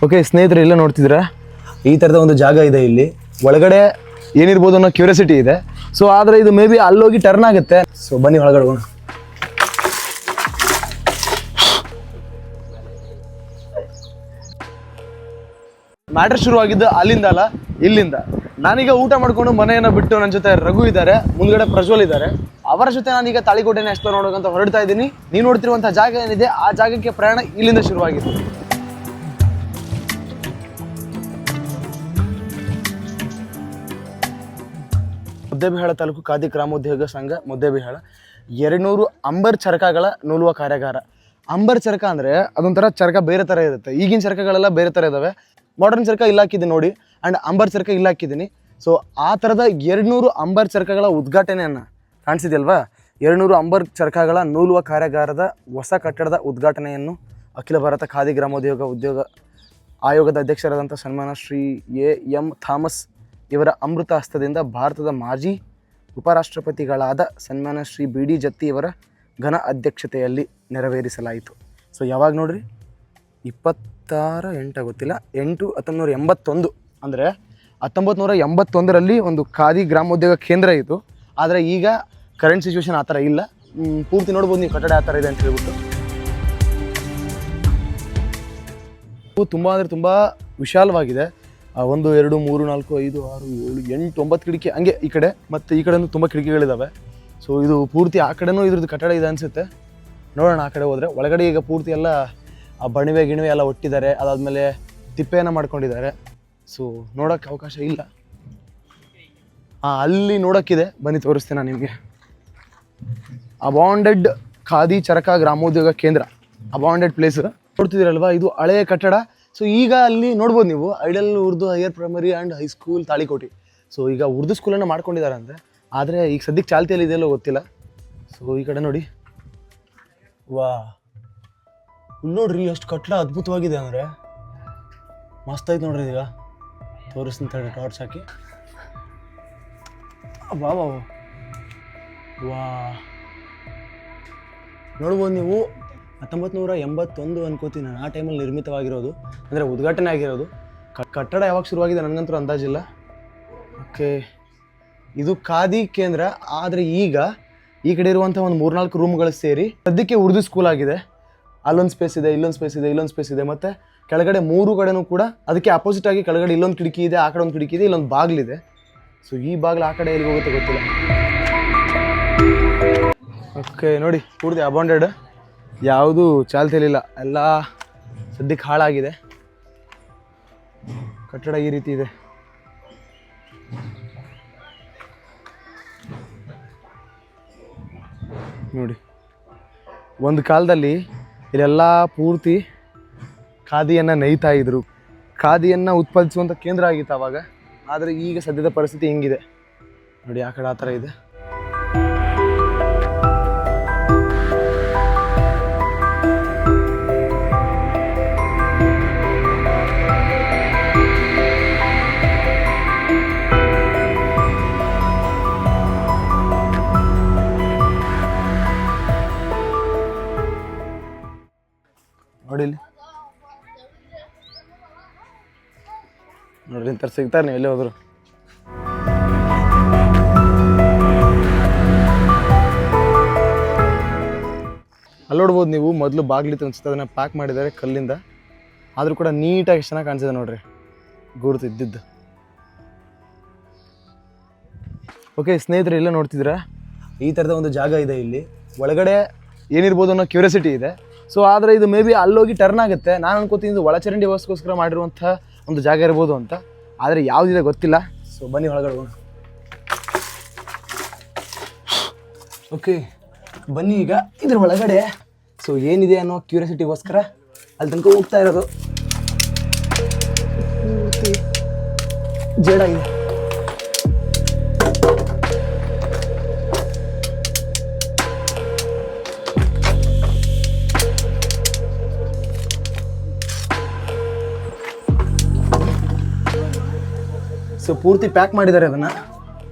Okay ಸ್ನೇಹಿತರೆ, ಇಲ್ಲ ನೋಡ್ತಿದ್ದೀರಾ ಈ ಥರದ ಒಂದು ಜಾಗ ಇದೆ. ಇಲ್ಲಿ ಒಳಗಡೆ ಏನಿರ್ಬೋದು ಅನ್ನೋ ಕ್ಯೂರಿಯಾಸಿಟಿ ಇದೆ. ಸೊ ಆದರೆ ಇದು ಮೇ ಬಿ ಅಲ್ಲೋಗಿ ಟರ್ನ್ ಆಗುತ್ತೆ. ಸೊ ಬನ್ನಿ ಒಳಗಡೆ ಹೋಗೋಣ. ಮ್ಯಾಟ್ರ್ ಶುರುವಾಗಿದ್ದು ಅಲ್ಲಿಂದ ಅಲ್ಲ, ಇಲ್ಲಿಂದ. ನಾನೀಗ ಊಟ ಮಾಡ್ಕೊಂಡು ಮನೆಯನ್ನು ಬಿಟ್ಟು ನನ್ನ ಜೊತೆ ರಘು ಇದ್ದಾರೆ, ಮುಂದ್ಗಡೆ ಪ್ರಜ್ವಲ್ ಇದ್ದಾರೆ. ಅವರ ಜೊತೆ ನಾನೀಗ ತಾಳಿಕೋಟೆನ ಎಕ್ಸ್ಪ್ಲೋರ್ ಮಾಡೋಕಂತ ಹೊರಡ್ತಾ ಇದ್ದೀನಿ. ನೀವು ನೋಡ್ತಿರುವಂಥ ಜಾಗ ಏನಿದೆ ಆ ಜಾಗಕ್ಕೆ ಪ್ರಯಾಣ ಇಲ್ಲಿಂದ ಶುರುವಾಗಿದೆ. ಮುದ್ದೇಬಿಹಾಳ ತಾಲೂಕು ಖಾದಿ ಗ್ರಾಮೋದ್ಯೋಗ ಸಂಘ ಮುದ್ದೇಬಿಹಾಳ 200 ಅಂಬರ್ ಚರಕಗಳ ನೂಲುವ ಕಾರ್ಯಾಗಾರ. ಅಂಬರ್ ಚರಕ ಅಂದರೆ ಅದೊಂಥರ ಚರಕ ಬೇರೆ ಥರ ಇರುತ್ತೆ. ಈಗಿನ ಚರಕಗಳೆಲ್ಲ ಬೇರೆ ಥರ ಇದ್ದಾವೆ. ಮಾಡರ್ನ್ ಚರಕ ಇಲ್ಲ ಹಾಕಿದ್ದೀನಿ ನೋಡಿ, ಆ್ಯಂಡ್ ಅಂಬರ್ ಚರಕ ಇಲ್ಲ ಹಾಕಿದ್ದೀನಿ. ಸೊ ಆ ಥರದ 200 ಅಂಬರ್ ಚರಕಗಳ ಉದ್ಘಾಟನೆಯನ್ನು ಕಾಣಿಸಿದೆಯಲ್ವಾ. 200 ಅಂಬರ್ ಚರಕಗಳ ನೂಲುವ ಕಾರ್ಯಾಗಾರದ ಹೊಸ ಕಟ್ಟಡದ ಉದ್ಘಾಟನೆಯನ್ನು ಅಖಿಲ ಭಾರತ ಖಾದಿ ಗ್ರಾಮೋದ್ಯೋಗ ಆಯೋಗದ ಅಧ್ಯಕ್ಷರಾದಂಥ ಸನ್ಮಾನ ಶ್ರೀ ಎಂ ಥಾಮಸ್ ಇವರ ಅಮೃತ ಹಸ್ತದಿಂದ ಭಾರತದ ಮಾಜಿ ಉಪರಾಷ್ಟ್ರಪತಿಗಳಾದ ಸನ್ಮಾನ ಶ್ರೀ BD ಜತ್ತಿ ಇವರ ಘನ ಅಧ್ಯಕ್ಷತೆಯಲ್ಲಿ ನೆರವೇರಿಸಲಾಯಿತು. ಸೊ ಯಾವಾಗ ನೋಡ್ರಿ, 26/8 ಗೊತ್ತಿಲ್ಲ, 8/1981. ಅಂದರೆ 1981ರಲ್ಲಿ ಒಂದು ಖಾದಿ ಗ್ರಾಮೋದ್ಯೋಗ ಕೇಂದ್ರ ಇತ್ತು. ಆದರೆ ಈಗ ಕರೆಂಟ್ ಸಿಚುವೇಶನ್ ಆ ಥರ ಇಲ್ಲ. ಪೂರ್ತಿ ನೋಡ್ಬೋದು ನೀವು ಕಟ್ಟಡ ಆ ಥರ ಇದೆ ಅಂತ ಹೇಳ್ಬಿಟ್ಟು. ತುಂಬ ಅಂದರೆ ತುಂಬ ವಿಶಾಲವಾಗಿದೆ. 1 2 3 4 5 6 7 8 9 ಕಿಟಕಿ ಹಂಗೆ ಈ ಕಡೆ, ಮತ್ತು ಈ ಕಡೆನೂ ತುಂಬ ಕಿಟಕಿಗಳಿದ್ದಾವೆ. ಸೊ ಇದು ಪೂರ್ತಿ ಆ ಕಡೆನೂ ಇದ್ರದ್ದು ಕಟ್ಟಡ ಇದೆ ಅನಿಸುತ್ತೆ. ನೋಡೋಣ ಆ ಕಡೆ ಹೋದರೆ. ಒಳಗಡೆ ಈಗ ಪೂರ್ತಿ ಎಲ್ಲ ಆ ಬಣಿವೆ ಗಿಣಿವೆ ಎಲ್ಲ ಒಟ್ಟಿದ್ದಾರೆ. ಅದಾದಮೇಲೆ ತಿಪ್ಪೆಯನ್ನು ಮಾಡ್ಕೊಂಡಿದ್ದಾರೆ. ಸೊ ನೋಡೋಕ್ಕೆ ಅವಕಾಶ ಇಲ್ಲ. ಅಲ್ಲಿ ನೋಡೋಕ್ಕಿದೆ, ಬನ್ನಿ ತೋರಿಸ್ತೀನಿ ನಾನು ನಿಮಗೆ. ಅಬಾಂಡೆಡ್ ಖಾದಿ ಚರಕ ಗ್ರಾಮೋದ್ಯೋಗ ಕೇಂದ್ರ, ಅಬಾಂಡೆಡ್ ಪ್ಲೇಸ್ ನೋಡ್ತಿದ್ದೀರಲ್ವಾ. ಇದು ಹಳೆಯ ಕಟ್ಟಡ. ಸೊ ಈಗ ಅಲ್ಲಿ ನೋಡ್ಬೋದು ನೀವು, ideal Urdu higher primary and high school Talikoti. So ಈಗ ಉರ್ದು ಸ್ಕೂಲನ್ನು ಮಾಡ್ಕೊಂಡಿದ್ದಾರೆ ಅಂದರೆ, ಆದರೆ ಈಗ ಸದ್ಯಕ್ಕೆ ಚಾಲ್ತಿಯಲ್ಲಿ ಇದೆಯಲ್ಲೋ ಗೊತ್ತಿಲ್ಲ. ಸೊ ಈ ಕಡೆ ನೋಡಿ, ವಾ ನೋಡ್ರಿ ಎಷ್ಟು ಕಟ್ಟಡ ಅದ್ಭುತವಾಗಿದೆ ಅಂದರೆ, ಮಸ್ತ್ ಆಯ್ತು ನೋಡ್ರಿ. ಈಗ ತೋರಿಸ್ತೀನಿ ಟಾರ್ಚ್ ಹಾಕಿ. ವಾ ವಾ ವಾ ನೋಡ್ಬೋದು ನೀವು. 1981 ಅನ್ಕೋತೀನಿ ನಾನು, ಆ ಟೈಮಲ್ಲಿ ನಿರ್ಮಿತವಾಗಿರೋದು, ಅಂದರೆ ಉದ್ಘಾಟನೆ ಆಗಿರೋದು. ಕಟ್ಟಡ ಯಾವಾಗ ಶುರುವಾಗಿದೆ ನನಗಂತೂ ಅಂದಾಜಿಲ್ಲ. ಓಕೆ, ಇದು ಖಾದಿ ಕೇಂದ್ರ. ಆದರೆ ಈಗ ಈ ಕಡೆ ಇರುವಂಥ ಒಂದು 3-4 ರೂಮ್ಗಳು ಸೇರಿ ಸದ್ಯಕ್ಕೆ ಉರ್ದು ಸ್ಕೂಲ್ ಆಗಿದೆ. ಅಲ್ಲೊಂದು ಸ್ಪೇಸ್ ಇದೆ, ಇಲ್ಲೊಂದು ಸ್ಪೇಸ್ ಇದೆ, ಇಲ್ಲೊಂದು ಸ್ಪೇಸ್ ಇದೆ, ಮತ್ತು ಕೆಳಗಡೆ 3 ಕಡೆನೂ ಕೂಡ ಅದಕ್ಕೆ ಅಪೋಸಿಟ್ ಆಗಿ ಕೆಳಗಡೆ ಇಲ್ಲೊಂದು ಕಿಟಕಿ ಇದೆ, ಆ ಕಡೆ ಒಂದು ಕಿಟಕಿ ಇದೆ, ಇಲ್ಲೊಂದು ಬಾಗಿಲಿದೆ. ಸೊ ಈ ಬಾಗಿಲು ಆ ಕಡೆ ಎಲ್ಲಿಗೆ ಹೋಗುತ್ತೆ ಗೊತ್ತಿಲ್ಲ. ಓಕೆ ನೋಡಿ, ಪೂರ್ತಿ ಅಬಾಂಡೆಡ್, ಯಾವುದು ಚಾಲ್ತಿಯಲ್ಲಿಲ್ಲ, ಎಲ್ಲ ಸದ್ಯಕ್ಕೆ ಹಾಳಾಗಿದೆ. ಕಟ್ಟಡ ಈ ರೀತಿ ಇದೆ. ನೋಡಿ, ಒಂದು ಕಾಲದಲ್ಲಿ ಇಲ್ಲೆಲ್ಲ ಪೂರ್ತಿ ಖಾದಿಯನ್ನು ನೇಯ್ತಾ ಇದ್ರು, ಖಾದಿಯನ್ನು ಉತ್ಪಾದಿಸುವಂಥ ಕೇಂದ್ರ ಆಗಿತ್ತು ಆವಾಗ. ಆದರೆ ಈಗ ಸದ್ಯದ ಪರಿಸ್ಥಿತಿ ಹಿಂಗಿದೆ ನೋಡಿ, ಆ ಕಡೆ ಆ ಥರ ಇದೆ. ನೋಡಿ ಇಲ್ಲಿ ನೋಡ್ರಿ, ಇಂಥ ಸಿಗ್ತಾರೆ ನೀವು ಎಲ್ಲೇ ಹೋದ್ರು. ಅಲ್ಲಿ ನೋಡ್ಬೋದು ನೀವು, ಮೊದಲು ಬಾಗಿಲಿತ್ತು ಅನ್ಸುತ್ತೆ, ಅದನ್ನು ಪ್ಯಾಕ್ ಮಾಡಿದ್ದಾರೆ ಕಲ್ಲಿಂದ. ಆದರೂ ಕೂಡ ನೀಟಾಗಿ ಎಷ್ಟು ಚೆನ್ನಾಗಿ ಕಾಣಿಸಿದೆ ನೋಡ್ರಿ, ಗುರುತು ಇದ್ದಿದ್ದು. ಓಕೆ ಸ್ನೇಹಿತರೆ, ಇಲ್ಲ ನೋಡ್ತಿದ್ದೀರಾ ಈ ಥರದ ಒಂದು ಜಾಗ ಇದೆ. ಇಲ್ಲಿ ಒಳಗಡೆ ಏನಿರ್ಬೋದು ಅನ್ನೋ ಕ್ಯೂರಿಯಾಸಿಟಿ ಇದೆ. ಸೊ ಆದರೆ ಇದು ಮೇ ಬಿ ಅಲ್ಲೋಗಿ ಟರ್ನ್ ಆಗುತ್ತೆ. ನಾನು ಅನ್ಕೋತೀನಿ ಇದು ಒಳಚರಂಡಿ ವ್ಯವಸ್ಥೆಗೋಸ್ಕರ ಮಾಡಿರುವಂಥ ಒಂದು ಜಾಗ ಇರ್ಬೋದು ಅಂತ, ಆದರೆ ಯಾವುದಿದೆ ಗೊತ್ತಿಲ್ಲ. ಸೊ ಬನ್ನಿ ಒಳಗಡೆ ಹೋಗೋಣ. ಓಕೆ ಬನ್ನಿ ಈಗ ಇದ್ರ ಒಳಗಡೆ ಸೊ ಏನಿದೆ ಅನ್ನೋ ಕ್ಯೂರಿಯಾಸಿಟಿಗೋಸ್ಕರ ಅಲ್ಲಿ ತನಕ ಹೋಗ್ತಾ ಇರೋದು. ಜೇಡಾಗಿದೆ. ಸೊ ಪೂರ್ತಿ ಪ್ಯಾಕ್ ಮಾಡಿದ್ದಾರೆ ಅದನ್ನು,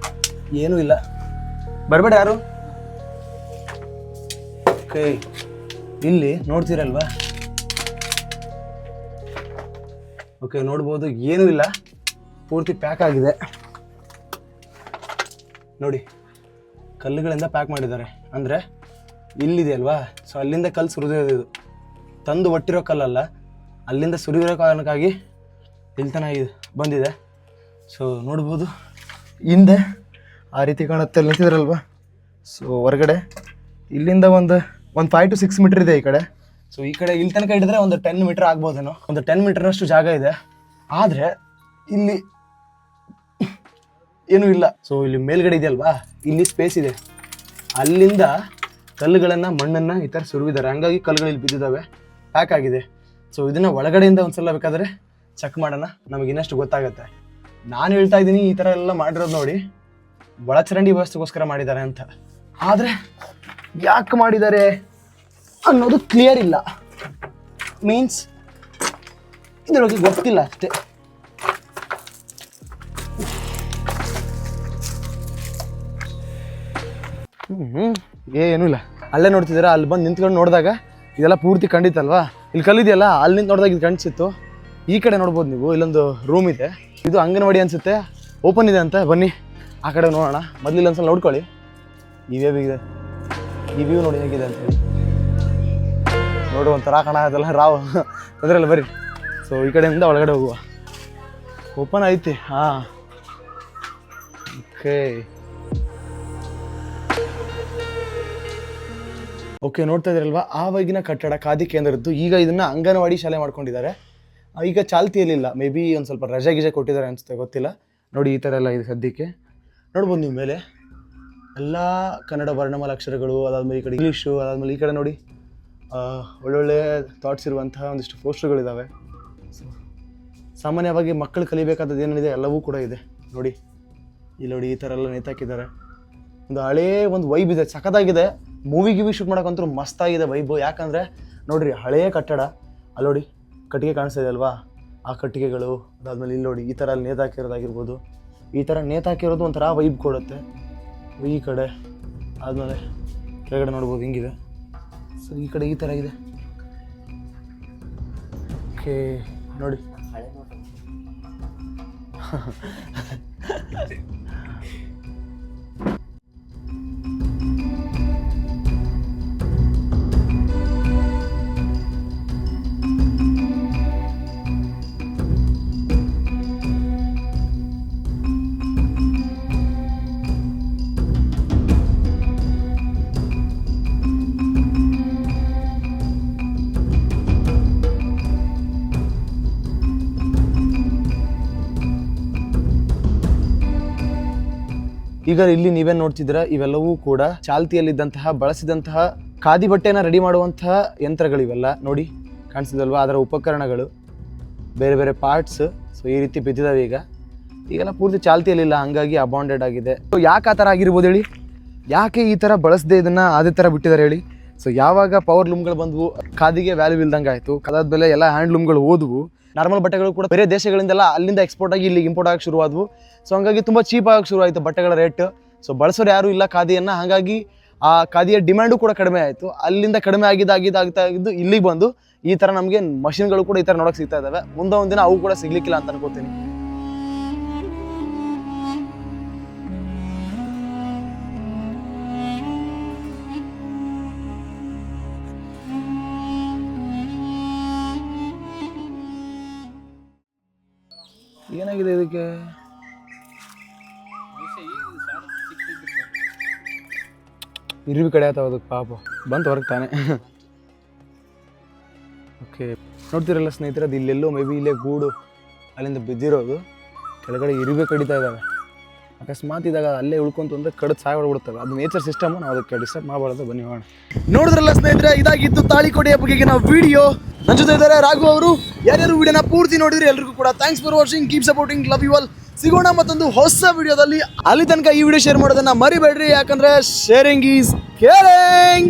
ಏನೂ ಇಲ್ಲ. ಬರಬೇಡ ಯಾರು. ಓಕೆ, ಇಲ್ಲಿ ನೋಡ್ತೀರಲ್ವಾ ಓಕೆ, ನೋಡ್ಬೋದು ಏನೂ ಇಲ್ಲ, ಪೂರ್ತಿ ಪ್ಯಾಕ್ ಆಗಿದೆ ನೋಡಿ. ಕಲ್ಲುಗಳಿಂದ ಪ್ಯಾಕ್ ಮಾಡಿದ್ದಾರೆ, ಅಂದರೆ ಇಲ್ಲಿದೆ ಅಲ್ವಾ, ಸೊ ಅಲ್ಲಿಂದ ಕಲ್ಲು ಸುರಿದಿರೋದು, ಇದು ತಂದು ಒಟ್ಟಿರೋ ಕಲ್ಲಲ್ಲ, ಅಲ್ಲಿಂದ ಸುರಿದಿರೋ ಕಾರಣಕ್ಕಾಗಿ ಇಲ್ಲಿ ತನಕ ಬಂದಿದೆ. ಸೊ ನೋಡ್ಬೋದು ಹಿಂದೆ ಆ ರೀತಿ ಕಾಣುತ್ತೆ ನಿಂತಿದ್ರಲ್ವಾ. ಸೊ ಹೊರಗಡೆ ಇಲ್ಲಿಂದ ಒಂದು 5 to 6 ಮೀಟರ್ ಇದೆ ಈ ಕಡೆ. ಸೊ ಈ ಕಡೆ ಇಲ್ಲಿ ತನಕ ಹಿಡಿದ್ರೆ ಒಂದು 10 ಮೀಟರ್ ಆಗ್ಬೋದೇನೋ, ಒಂದು 10 ಮೀಟರ್ನಷ್ಟು ಜಾಗ ಇದೆ. ಆದರೆ ಇಲ್ಲಿ ಏನೂ ಇಲ್ಲ. ಸೊ ಇಲ್ಲಿ ಮೇಲ್ಗಡೆ ಇದೆಯಲ್ವಾ, ಇಲ್ಲಿ ಸ್ಪೇಸ್ ಇದೆ, ಅಲ್ಲಿಂದ ಕಲ್ಲುಗಳನ್ನು ಮಣ್ಣನ್ನು ಈ ಥರ ಸುರಿದಿದ್ದಾರೆ, ಹಂಗಾಗಿ ಕಲ್ಲುಗಳು ಇಲ್ಲಿ ಬಿದ್ದಿದ್ದಾವೆ, ಪ್ಯಾಕ್ ಆಗಿದೆ. ಸೊ ಇದನ್ನು ಒಳಗಡೆಯಿಂದ ಒಂದ್ಸಲ ಬೇಕಾದರೆ ಚೆಕ್ ಮಾಡೋಣ, ನಮಗೆ ಇನ್ನಷ್ಟು ಗೊತ್ತಾಗುತ್ತೆ. ನಾನು ಹೇಳ್ತಾ ಇದ್ದೀನಿ ಈ ಥರ ಎಲ್ಲ ಮಾಡಿರೋದು ನೋಡಿ ಒಳಚರಂಡಿ ವ್ಯವಸ್ಥೆಗೋಸ್ಕರ ಮಾಡಿದ್ದಾರೆ ಅಂತ, ಆದರೆ ಯಾಕೆ ಮಾಡಿದ್ದಾರೆ ಅನ್ನೋದು ಕ್ಲಿಯರ್ ಇಲ್ಲ. ಮೀನ್ಸ್ ಇದ್ರ ಬಗ್ಗೆ ಗೊತ್ತಿಲ್ಲ ಅಷ್ಟೇ. ಏನೂ ಇಲ್ಲ. ಅಲ್ಲೇ ನೋಡ್ತಿದ್ದೀರಾ, ಅಲ್ಲಿ ಬಂದು ನಿಂತ್ಕೊಂಡು ನೋಡಿದಾಗ ಇದೆಲ್ಲ ಪೂರ್ತಿ ಕಂಡಿತ್ತಲ್ವಾ, ಇಲ್ಲಿ ಕಲ್ಲಿದೆಯಲ್ಲ, ಅಲ್ಲಿ ನಿಂತು ನೋಡಿದಾಗ ಇದು ಕಾಣಿಸಿತ್ತು. ಈ ಕಡೆ ನೋಡ್ಬೋದು ನೀವು, ಇಲ್ಲೊಂದು ರೂಮ್ ಇದೆ, ಇದು ಅಂಗನವಾಡಿ ಅನಿಸುತ್ತೆ, ಓಪನ್ ಇದೆ ಅಂತ. ಬನ್ನಿ ಆ ಕಡೆ ನೋಡೋಣ. ಮೊದಲು ಇಲ್ಲೊಂದ್ಸಲ ನೋಡ್ಕೊಳ್ಳಿ, ಈ ವ್ಯೂ ಇದೆ, ಈ ವ್ಯೂ ನೋಡಿ ಹೇಗಿದೆ ಅಂತೇಳಿ. ನೋಡು ಒಂಥರ ಕಣ ಅದೆಲ್ಲ ರಾವ್ ಅದರಲ್ಲ ಬರ್ರಿ. ಸೊ ಈ ಕಡೆಯಿಂದ ಒಳಗಡೆ ಹೋಗುವ, ಓಪನ್ ಐತಿ. ಹಾಂ, ಓಕೆ ನೋಡ್ತಾ ಇದ್ರಲ್ವಾ, ಆವಾಗಿನ ಕಟ್ಟಡ ಖಾದಿ ಕೇಂದ್ರದ್ದು. ಈಗ ಇದನ್ನು ಅಂಗನವಾಡಿ ಶಾಲೆ ಮಾಡ್ಕೊಂಡಿದ್ದಾರೆ. ಈಗ ಚಾಲ್ತಿಯಲ್ಲಿಲ್ಲ, ಮೇ ಬಿ ಒಂದು ಸ್ವಲ್ಪ ರಜೆ ಗಿಜೆ ಕೊಟ್ಟಿದ್ದಾರೆ ಅನಿಸುತ್ತೆ, ಗೊತ್ತಿಲ್ಲ. ನೋಡಿ ಈ ಥರ ಎಲ್ಲ ಇದೆ ಸದ್ಯಕ್ಕೆ. ನೋಡ್ಬೋದು ನೀವು ಮೇಲೆ ಎಲ್ಲ ಕನ್ನಡ ವರ್ಣಮಾಲ ಅಕ್ಷರಗಳು, ಅದಾದಮೇಲೆ ಈ ಕಡೆ ಇಂಗ್ಲೀಷು, ಅದಾದಮೇಲೆ ಈ ಕಡೆ ನೋಡಿ ಒಳ್ಳೊಳ್ಳೆ ಥಾಟ್ಸ್ ಇರುವಂತಹ ಒಂದಿಷ್ಟು ಪೋಸ್ಟರ್ಗಳಿದ್ದಾವೆ. ಸೊ ಸಾಮಾನ್ಯವಾಗಿ ಮಕ್ಕಳು ಕಲಿಬೇಕಾದದ್ದು ಏನಿದೆ ಎಲ್ಲವೂ ಕೂಡ ಇದೆ ನೋಡಿ. ಇಲ್ಲಿ ನೋಡಿ ಈ ಥರ ಎಲ್ಲ ನೇತಾಕಿದ್ದಾರೆ. ಒಂದು ಹಳೇ ಒಂದು ವೈಬ್ ಇದೆ, ಸಖತ್ತಾಗಿದೆ. ಮೂವಿ ಶೂಟ್ ಮಾಡೋಕ್ಕಂತೂ ಮಸ್ತಾಗಿದೆ ವೈಬು. ಯಾಕಂದರೆ ನೋಡಿರಿ ಹಳೆಯ ಕಟ್ಟಡ, ಅಲ್ಲಿ ನೋಡಿ ಕಟ್ಟಿಗೆ ಕಾಣಿಸ್ತಾ ಇದೆ ಅಲ್ವಾ, ಆ ಕಟ್ಟಿಗೆಗಳು, ಅದಾದಮೇಲೆ ಇಲ್ಲಿ ನೋಡಿ ಈ ಥರ ಅಲ್ಲಿ ನೇತಾಕಿರೋದಾಗಿರ್ಬೋದು. ಈ ಥರ ನೇತಾಕಿರೋದು ಒಂಥರ ವೈಬ್ ಕೊಡುತ್ತೆ. ಈ ಕಡೆ ಆದಮೇಲೆ ಕೆಳಗಡೆ ನೋಡ್ಬೋದು ಹಿಂಗಿದೆ. ಸೊ ಈ ಕಡೆ ಈ ಥರ ಇದೆ. ಓಕೆ ನೋಡಿ ಈಗ ಇಲ್ಲಿ ನೀವೇನು ನೋಡ್ತಿದ್ದೀರಾ, ಇವೆಲ್ಲವೂ ಕೂಡ ಚಾಲ್ತಿಯಲ್ಲಿದ್ದಂತಹ ಬಳಸಿದಂತಹ ಖಾದಿ ಬಟ್ಟೆನ ರೆಡಿ ಮಾಡುವಂತಹ ಯಂತ್ರಗಳಿವೆಲ್ಲ ನೋಡಿ ಕಾಣಿಸಿದಲ್ವಾ, ಅದರ ಉಪಕರಣಗಳು, ಬೇರೆ ಬೇರೆ ಪಾರ್ಟ್ಸ್. ಸೊ ಈ ರೀತಿ ಬಿದ್ದಿದ್ದಾವೆ. ಈಗೆಲ್ಲ ಪೂರ್ತಿ ಚಾಲ್ತಿಯಲ್ಲಿಲ್ಲ, ಹಂಗಾಗಿ ಅಬಾಂಡೆಡ್ ಆಗಿದೆ. ಸೊ ಯಾಕೆ ಆ ಥರ ಆಗಿರ್ಬೋದು ಹೇಳಿ, ಯಾಕೆ ಈ ಥರ ಬಳಸದೆ ಇದನ್ನು ಅದೇ ಥರ ಬಿಟ್ಟಿದ್ದಾರೆ ಹೇಳಿ. ಸೊ ಯಾವಾಗ ಪವರ್ ಲೂಮ್ಗಳು ಬಂದವು, ಖಾದಿಗೆ ವ್ಯಾಲ್ಯೂ ಇಲ್ದಂಗೆ ಆಯಿತು. ಅದಾದಮೇಲೆ ಎಲ್ಲ ಹ್ಯಾಂಡ್ಲೂಮ್ಗಳು ಹೋದವು. ನಾರ್ಮಲ್ ಬಟ್ಟೆಗಳು ಕೂಡ ಬೇರೆ ದೇಶಗಳಿಂದೆಲ್ಲ ಅಲ್ಲಿಂದ ಎಕ್ಸ್ಪೋರ್ಟ್ ಆಗಿ ಇಲ್ಲಿ ಇಂಪೋರ್ಟ್ ಆಗಿ ಶುರುವಾದವು. ಸೊ ಹಂಗಾಗಿ ತುಂಬ ಚೀಪ್ ಆಗಿ ಶುರು ಆಯಿತು ಬಟ್ಟೆಗಳ ರೇಟ್. ಸೊ ಬಳಸೋರು ಯಾರೂ ಇಲ್ಲ ಖಾದಿಯನ್ನು, ಹಾಗಾಗಿ ಆ ಖಾದಿಯ ಡಿಮ್ಯಾಂಡು ಕೂಡ ಕಡಿಮೆ ಆಯಿತು. ಅಲ್ಲಿಂದ ಕಡಿಮೆ ಆಗಿದ್ದು ಇಲ್ಲಿಗೆ ಬಂದು ಈ ಥರ ನಮಗೆ ಮಷಿನ್ಗಳು ಕೂಡ ಈ ಥರ ನೋಡೋಕೆ ಸಿಗ್ತಾ ಇದ್ದಾವೆ. ಮುಂದೆ ಒಂದಿನ ಅವು ಕೂಡ ಸಿಗ್ಲಿಕ್ಕಿಲ್ಲ ಅಂತ ಅನ್ಕೋತೀನಿ. ಏನಾಗಿದೆ ಇದಕ್ಕೆ? ಇರುವಿ ಕಡೆ ಆಯ್ತಾವ ಅದಕ್ಕೆ, ಪಾಪ ಬಂತು ಹೊರಗೆ ತಾನೆ. ಓಕೆ ನೋಡ್ತಿರಲ್ಲ ಸ್ನೇಹಿತರೆ, ಅದು ಇಲ್ಲೆಲ್ಲೋ ಮೇ ಬಿ ಇಲ್ಲೇ ಗೂಡು ಅಲ್ಲಿಂದ ಬಿದ್ದಿರೋದು, ಕೆಳಗಡೆ ಇರುವೆ ಕಡಿತಾ ಇದ್ದಾವೆ. ಅಕಸ್ಮಾತ್ ಇದಾಗ ಅಲ್ಲೇ ಉಳ್ಕೊಂತು ಅಂದರೆ ಕಡಿದು ಸಾಯ್ಬಿಡ್ಬಿಡ್ತವೆ. ಅದು ನೇಚರ್ ಸಿಸ್ಟಮ್, ನಾವು ಅದಕ್ಕೆ ಡಿಸ್ಟರ್ಬ್ ಮಾಡಬಾರ್ದು. ಬನ್ನಿ ಹೋಗೋಣ. ನೋಡಿದ್ರಲ್ಲ ಸ್ನೇಹಿತರೆ, ಇದಾಗಿತ್ತು ತಾಳಿಕೋಟೆಯ ಬಗೆಗಿನ ವಿಡಿಯೋ. ನನ್ನ ಜೊತೆ ಇದ್ದಾರೆ ರಾಘು ಅವರು. ಯಾರ್ಯಾರು ವಿಡಿಯೋನ ಪೂರ್ತಿ ನೋಡಿದ್ರೆ ಎಲ್ರಿಗೂ ಕೂಡ thanks for watching, keep supporting, love you all. ಸಿಗೋಣ ಮತ್ತೊಂದು ಹೊಸ ವಿಡಿಯೋದಲ್ಲಿ. ಅಲ್ಲಿ ತನಕ ಈ ವಿಡಿಯೋ ಶೇರ್ ಮಾಡೋದನ್ನ ಮರಿಬೇಡ್ರಿ, ಯಾಕಂದ್ರೆ ಶೇರಿಂಗ್ ಈಸ್ ಕೇರಿಂಗ್.